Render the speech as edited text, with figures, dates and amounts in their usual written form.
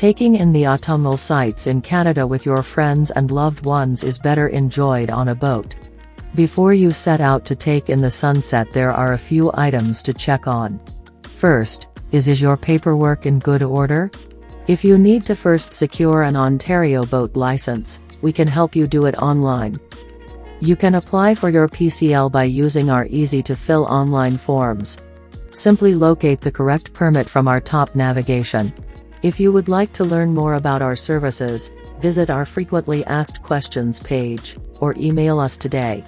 Taking in the autumnal sights in Canada with your friends and loved ones is better enjoyed on a boat. Before you set out to take in the sunset, there are a few items to check on. First, is your paperwork in good order? If you need to first secure an Ontario boat license, we can help you do it online. You can apply for your PCL by using our easy-to-fill online forms. Simply locate the correct permit from our top navigation. If you would like to learn more about our services, visit our frequently asked questions page, or email us today.